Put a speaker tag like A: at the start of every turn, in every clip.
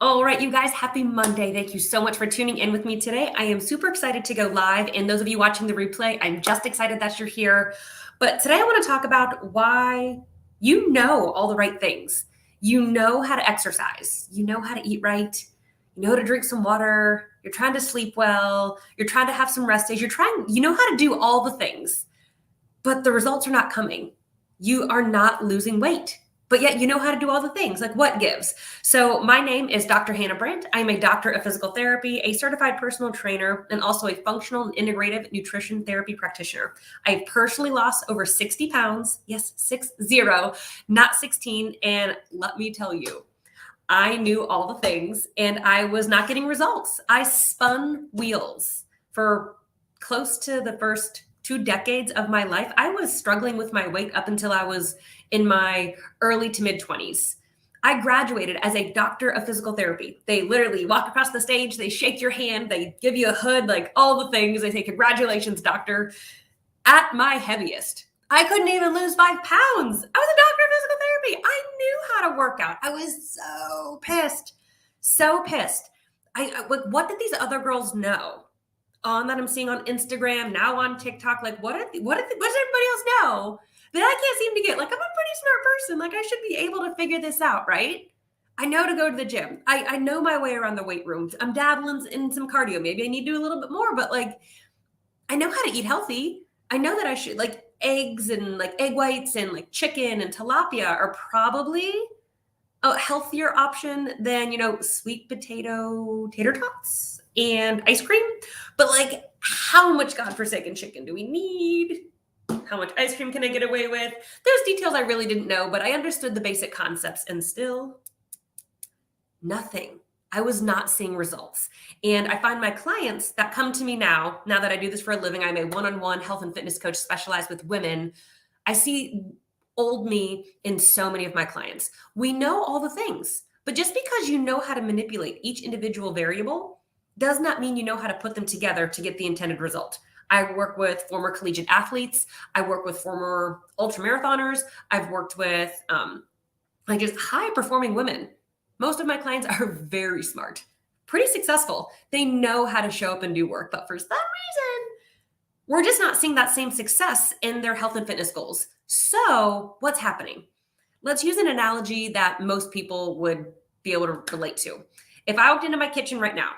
A: All right, you guys, happy Monday. Thank you so much for tuning in with me today. I am super excited to go live. And those of you watching the replay, I'm just excited that you're here. But today I want to talk about why you know all the right things. You know how to exercise. You know how to eat right. You know how to drink some water. You're trying to sleep well. You're trying to have some rest days. You know how to do all the things, but the results are not coming. You are not losing weight, but yet you know how to do all the things. Like, what gives? So my name is Dr. Hannah Brandt. I'm a doctor of physical therapy, a certified personal trainer, and also a functional and integrative nutrition therapy practitioner. I've personally lost over 60 pounds. Yes, 60, not 16. And let me tell you, I knew all the things and I was not getting results. I spun wheels for close to the first 2 decades of my life. I was struggling with my weight up until I was in my early to mid 20s. I graduated as a doctor of physical therapy. They literally walk across the stage, they shake your hand, they give you a hood, like all the things. They say, "Congratulations, doctor." At my heaviest, I couldn't even lose 5 pounds. I was a doctor of physical therapy. I knew how to work out. I was so pissed. So pissed. What did these other girls know that I'm seeing on Instagram, now on TikTok? Like, what does everybody else know that I can't seem to get? Like, I'm a pretty smart person. Like, I should be able to figure this out, right? I know to go to the gym. I know my way around the weight room. I'm dabbling in some cardio. Maybe I need to do a little bit more, but like, I know how to eat healthy. I know that I should, like, eggs and like egg whites and like chicken and tilapia are probably a healthier option than, sweet potato tater tots and ice cream. But like, how much godforsaken chicken do we need? How much ice cream can I get away with? Those details I really didn't know, but I understood the basic concepts, and still nothing. I was not seeing results. And I find my clients that come to me now that I do this for a living, I'm a one-on-one health and fitness coach specialized with women. I see old me in so many of my clients. We know all the things, but just because you know how to manipulate each individual variable does not mean you know how to put them together to get the intended result. I work with former collegiate athletes. I work with former ultramarathoners. I've worked with just high performing women. Most of my clients are very smart, pretty successful. They know how to show up and do work, but for some reason, we're just not seeing that same success in their health and fitness goals. So what's happening? Let's use an analogy that most people would be able to relate to. If I walked into my kitchen right now,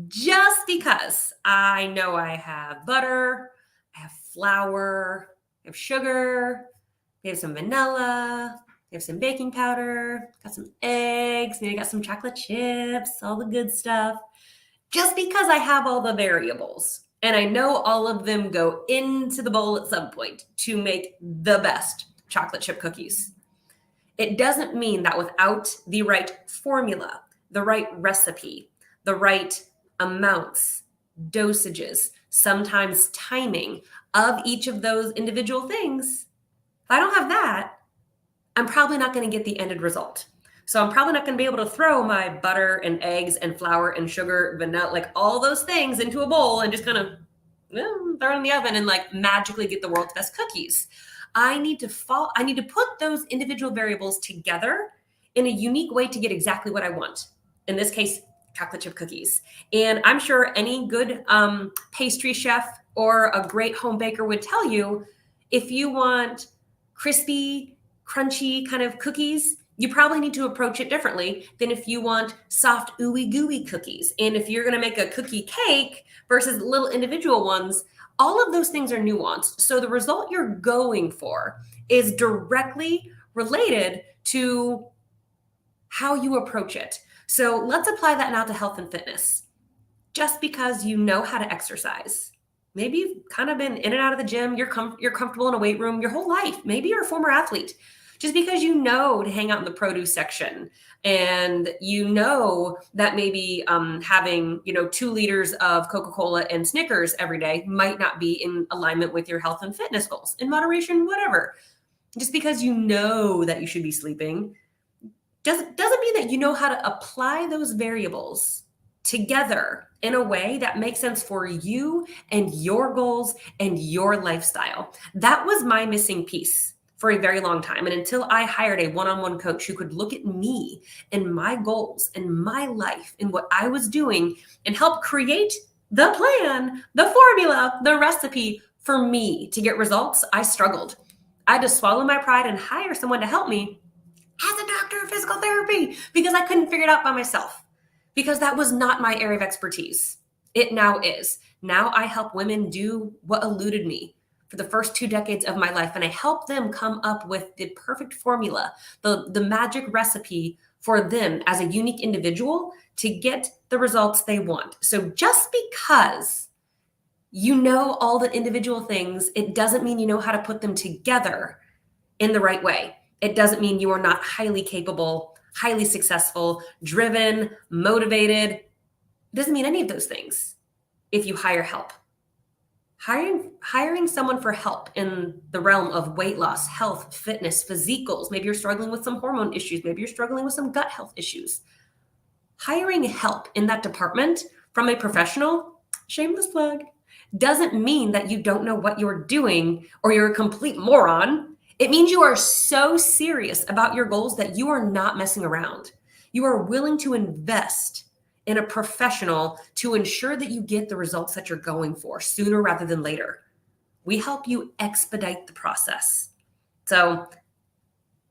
A: just because I know I have butter, I have flour, I have sugar, I have some vanilla, I have some baking powder, got some eggs, maybe got some chocolate chips, all the good stuff. Just because I have all the variables and I know all of them go into the bowl at some point to make the best chocolate chip cookies, it doesn't mean that without the right formula, the right recipe, the right amounts, dosages, sometimes timing of each of those individual things, if I don't have that, I'm probably not going to get the ended result. So I'm probably not going to be able to throw my butter and eggs and flour and sugar, vanilla, like all those things into a bowl and just kind of throw it in the oven and like magically get the world's best cookies. I need to put those individual variables together in a unique way to get exactly what I want. In this case, chocolate chip cookies. And I'm sure any good pastry chef or a great home baker would tell you, if you want crispy, crunchy kind of cookies, you probably need to approach it differently than if you want soft, ooey gooey cookies. And if you're going to make a cookie cake versus little individual ones, all of those things are nuanced. So the result you're going for is directly related to how you approach it. So let's apply that now to health and fitness. Just because you know how to exercise, maybe you've kind of been in and out of the gym, you're comfortable in a weight room your whole life. Maybe you're a former athlete. Just because you know to hang out in the produce section and you know that maybe having 2 liters of Coca-Cola and Snickers every day might not be in alignment with your health and fitness goals. In moderation, whatever. Just because you know that you should be sleeping doesn't mean that you know how to apply those variables together in a way that makes sense for you and your goals and your lifestyle. That was my missing piece for a very long time. And until I hired a one-on-one coach who could look at me and my goals and my life and what I was doing and help create the plan, the formula, the recipe for me to get results, I struggled. I had to swallow my pride and hire someone to help me as a doctor of physical therapy because I couldn't figure it out by myself, because that was not my area of expertise. It now is. Now I help women do what eluded me for the first 2 decades of my life, and I help them come up with the perfect formula, the magic recipe for them as a unique individual to get the results they want. So just because you know all the individual things, it doesn't mean you know how to put them together in the right way. It doesn't mean you are not highly capable, highly successful, driven, motivated. It doesn't mean any of those things if you hire help. Hiring someone for help in the realm of weight loss, health, fitness, physicals. Maybe you're struggling with some hormone issues. Maybe you're struggling with some gut health issues. Hiring help in that department from a professional, shameless plug, doesn't mean that you don't know what you're doing or you're a complete moron. It means you are so serious about your goals that you are not messing around. You are willing to invest in a professional to ensure that you get the results that you're going for sooner rather than later. We help you expedite the process. So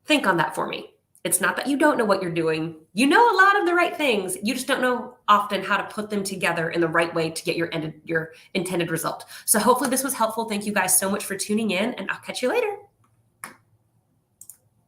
A: think on that for me. It's not that you don't know what you're doing. You know a lot of the right things. You just don't know often how to put them together in the right way to get your intended result. So hopefully this was helpful. Thank you guys so much for tuning in, and I'll catch you later.